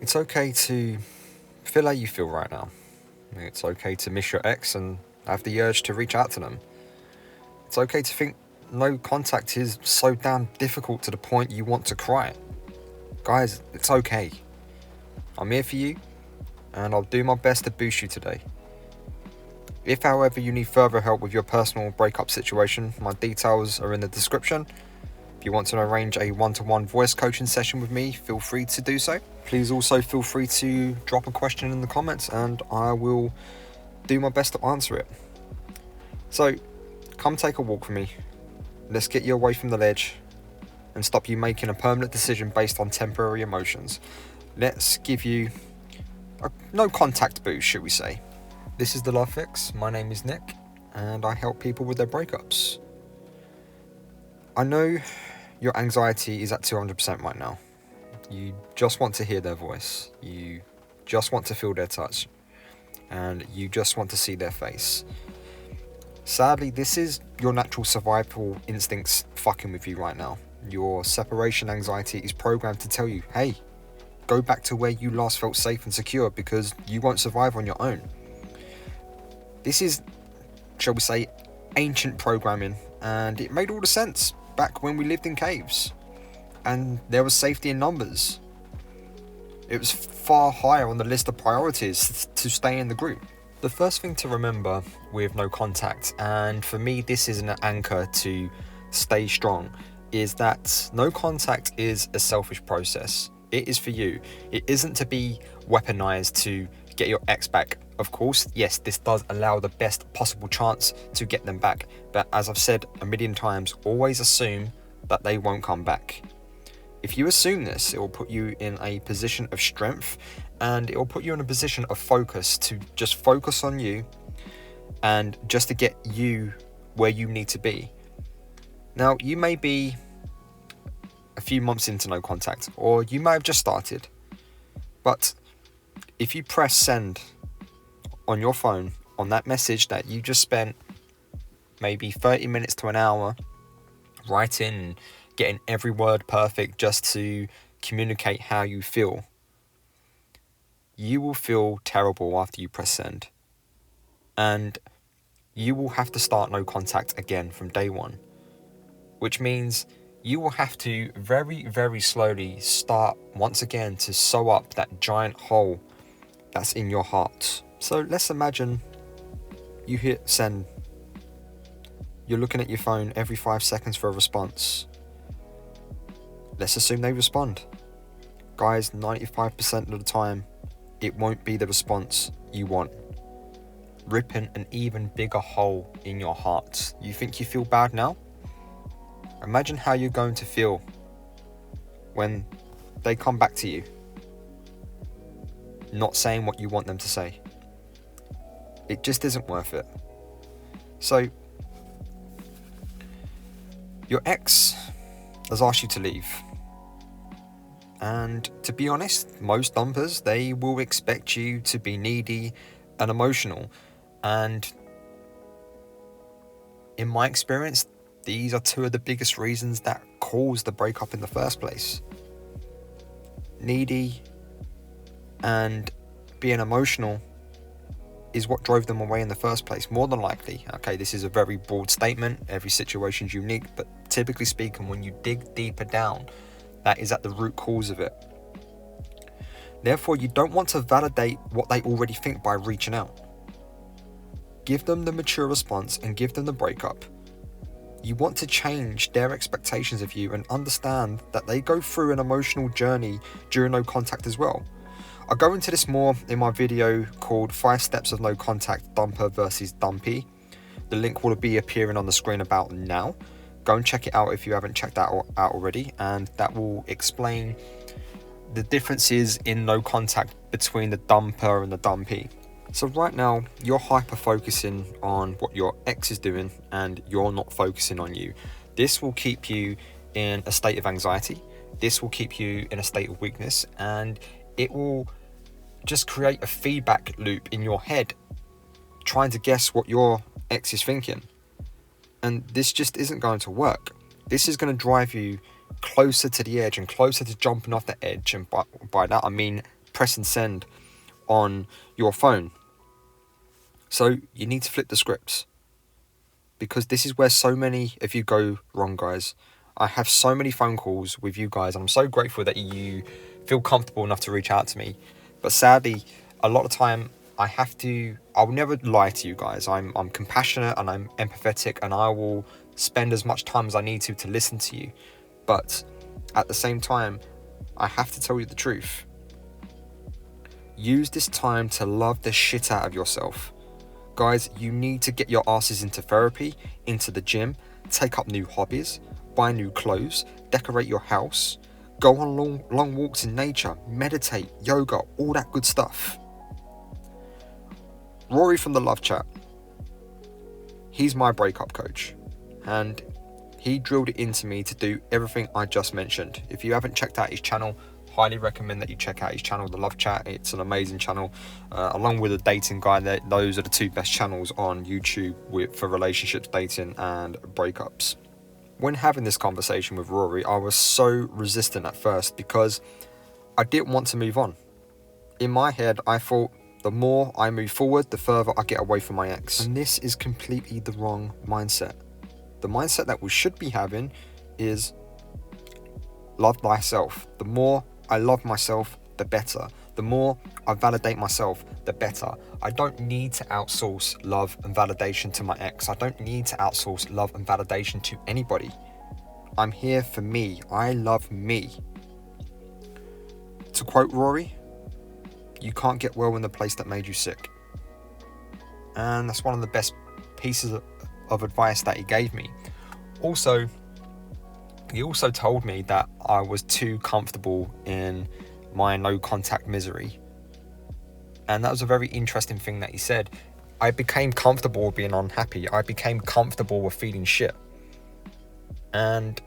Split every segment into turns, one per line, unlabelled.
It's okay to feel how you feel right now. It's okay to miss your ex and have the urge to reach out to them. It's okay to think no contact is so damn difficult to the point you want to cry. Guys, it's okay. I'm here for you, and I'll do my best to boost you today. If, however, you need further help with your personal breakup situation, my details are in the description. If you want to arrange a one-to-one voice coaching session with me, feel free to do so. Please also feel free to drop a question in the comments and I will do my best to answer it. So, come take a walk with me. Let's get you away from the ledge and stop you making a permanent decision based on temporary emotions. Let's give you a no contact boost, should we say. This is The Love Fix. My name is Nick and I help people with their breakups. I know your anxiety is at 200% right now. You just want to hear their voice. You just want to feel their touch. And you just want to see their face. Sadly, this is your natural survival instincts fucking with you right now. Your separation anxiety is programmed to tell you, hey, go back to where you last felt safe and secure because you won't survive on your own. This is, shall we say, ancient programming, and it made all the sense back when we lived in caves and there was safety in numbers. It was far higher on the list of priorities to stay in the group. The first thing to remember with no contact, and for me this is an anchor to stay strong, is that no contact is a selfish process. It is for you. It isn't to be weaponized to get your ex back. Of course, yes, this does allow the best possible chance to get them back, but as I've said a million times, always assume that they won't come back. If you assume this, it will put you in a position of strength and it will put you in a position of focus to just focus on you and just to get you where you need to be. Now, you may be a few months into no contact, or you may have just started, but if you press send on your phone on that message that you just spent maybe 30 minutes to an hour writing and getting every word perfect just to communicate how you feel, you will feel terrible after you press send. And you will have to start no contact again from day one, which means you will have to very, very slowly start once again to sew up that giant hole that's in your heart. So let's imagine you hit send. You're looking at your phone every 5 seconds for a response. Let's assume they respond. Guys, 95% of the time, it won't be the response you want. Ripping an even bigger hole in your heart. You think you feel bad now? Imagine how you're going to feel when they come back to you, not saying what you want them to say. It just isn't worth it. So, your ex has asked you to leave. And to be honest, most dumpers, they will expect you to be needy and emotional. And in my experience, these are two of the biggest reasons that caused the breakup in the first place. Needy and being emotional is what drove them away in the first place, more than likely. Okay, this is a very broad statement, every situation is unique, but typically speaking, when you dig deeper down, that is at the root cause of it. Therefore, you don't want to validate what they already think by reaching out. Give them the mature response and give them the breakup. You want to change their expectations of you and understand that they go through an emotional journey during no contact as well. I'll go into this more in my video called 5 Steps of No Contact, Dumper versus Dumpy. The link will be appearing on the screen about now. Go and check it out if you haven't checked that out already, and that will explain the differences in no contact between the dumper and the dumpy. So right now, you're hyper-focusing on what your ex is doing and you're not focusing on you. This will keep you in a state of anxiety. This will keep you in a state of weakness, and it will just create a feedback loop in your head trying to guess what your ex is thinking. And this just isn't going to work. This is going to drive you closer to the edge and closer to jumping off the edge. And by that, I mean pressing send on your phone. So you need to flip the scripts, because this is where so many of you go wrong, guys. I have so many phone calls with you guys, and I'm so grateful that you feel comfortable enough to reach out to me. But sadly, a lot of time I'll never lie to you guys. I'm compassionate and I'm empathetic, and I will spend as much time as I need to listen to you. But at the same time, I have to tell you the truth. Use this time to love the shit out of yourself. Guys, you need to get your asses into therapy, into the gym, take up new hobbies, buy new clothes, decorate your house, go on long walks in nature, meditate, yoga, all that good stuff. Rory from the Love Chat, he's my breakup coach, and he drilled it into me to do everything I just mentioned. If you haven't checked out his channel, highly recommend that you check out his channel, The Love Chat. It's an amazing channel, along with a dating guide. Those are the two best channels on YouTube for relationships, dating and breakups. When having this conversation with Rory, I was so resistant at first because I didn't want to move on. In my head, I thought the more I move forward, the further I get away from my ex. And this is completely the wrong mindset. The mindset that we should be having is love thyself. The more I love myself, the better. The more I validate myself, the better. I don't need to outsource love and validation to my ex. I don't need to outsource love and validation to anybody. I'm here for me. I love me. To quote Rory, you can't get well in the place that made you sick. And that's one of the best pieces of advice that he gave me. Also, he also told me that I was too comfortable in my no contact misery. And that was a very interesting thing that he said. I became comfortable with being unhappy. I became comfortable with feeling shit. And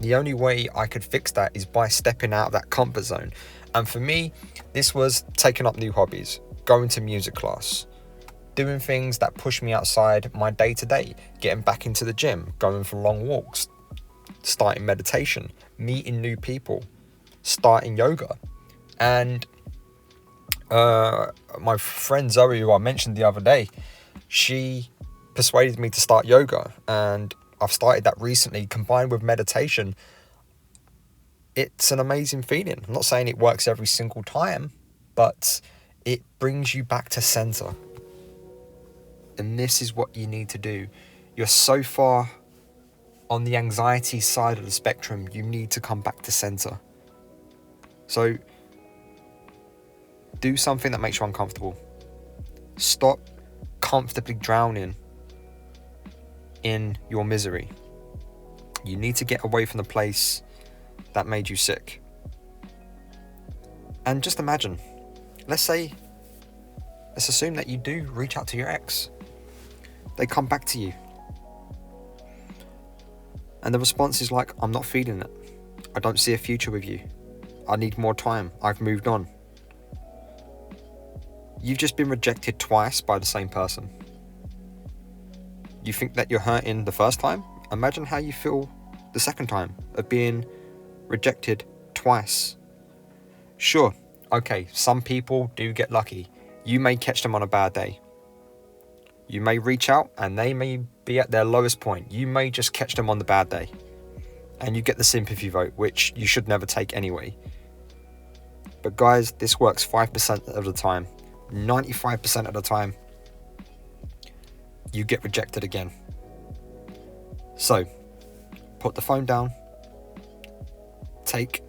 the only way I could fix that is by stepping out of that comfort zone. And for me, this was taking up new hobbies, going to music class, doing things that push me outside my day-to-day, getting back into the gym, going for long walks, starting meditation, meeting new people, starting yoga. And my friend Zoe, who I mentioned the other day, she persuaded me to start yoga, and I've started that recently, combined with meditation. It's an amazing feeling. I'm not saying it works every single time, but it brings you back to center. And this is what you need to do. You're so far on the anxiety side of the spectrum, you need to come back to center. So do something that makes you uncomfortable. Stop comfortably drowning in your misery. You need to get away from the place that made you sick. And just imagine, let's assume that you do reach out to your ex. They come back to you. And the response is like, I'm not feeling it. I don't see a future with you. I need more time. I've moved on. You've just been rejected twice by the same person. You think that you're hurting the first time? Imagine how you feel the second time of being rejected twice. Sure, okay, some people do get lucky. You may catch them on a bad day. You may reach out and they may be at their lowest point. You may just catch them on the bad day. And you get the sympathy vote, which you should never take anyway. But guys, this works 5% of the time. 95% of the time, you get rejected again. So, put the phone down. Take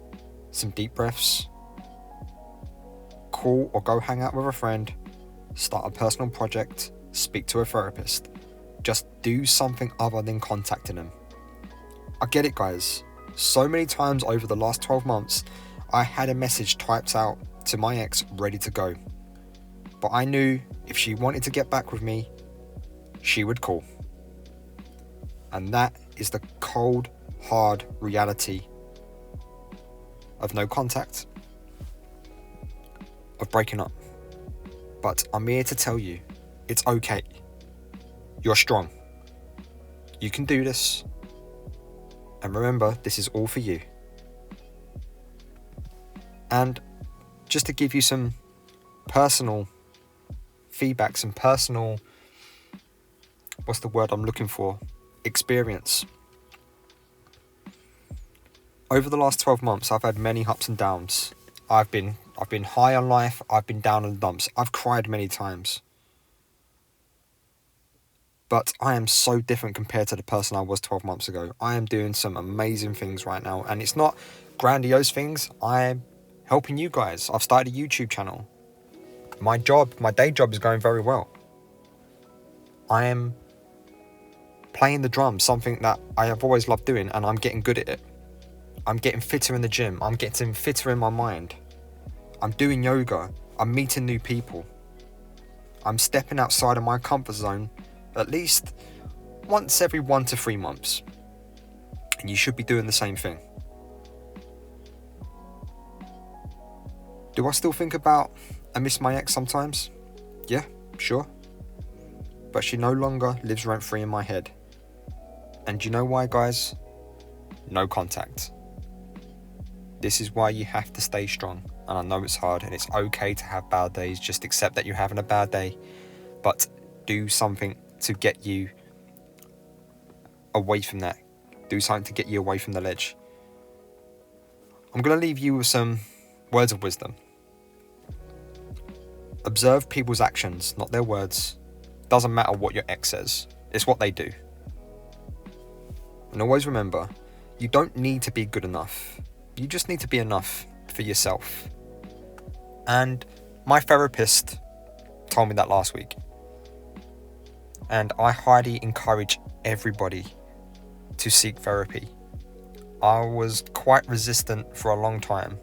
some deep breaths. Call or go hang out with a friend. Start a personal project. Speak to a therapist. Just do something other than contacting them. I get it, guys. So many times over the last 12 months, I had a message typed out to my ex ready to go. But I knew if she wanted to get back with me, she would call. And that is the cold, hard reality of no contact, of breaking up. But I'm here to tell you, it's okay. You're strong. You can do this. And remember, this is all for you. And just to give you some personal feedback, some personal, what's the word I'm looking for? Experience. Over the last 12 months, I've had many ups and downs. I've been high on life, I've been down in the dumps, I've cried many times. But I am so different compared to the person I was 12 months ago. I am doing some amazing things right now, and it's not grandiose things. I'm helping you guys. I've started a YouTube channel. My day job is going very well. I am playing the drums, something that I have always loved doing, and I'm getting good at it. I'm getting fitter in the gym. I'm getting fitter in my mind. I'm doing yoga. I'm meeting new people. I'm stepping outside of my comfort zone at least once every 1 to 3 months. And you should be doing the same thing. Do I still think about and miss my ex sometimes? Yeah, sure. But she no longer lives rent-free in my head. And do you know why, guys? No contact. This is why you have to stay strong. And I know it's hard, and it's okay to have bad days. Just accept that you're having a bad day. But do something to get you away from that. Do something to get you away from the ledge. I'm going to leave you with some words of wisdom. Observe people's actions, not their words. Doesn't matter what your ex says. It's what they do. And always remember, you don't need to be good enough. You just need to be enough for yourself. And my therapist told me that last week. And I highly encourage everybody to seek therapy. I was quite resistant for a long time.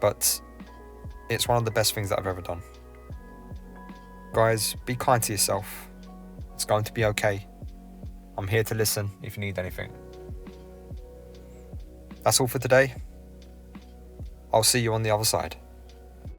But it's one of the best things that I've ever done. Guys, be kind to yourself. It's going to be okay. I'm here to listen if you need anything. That's all for today. I'll see you on the other side.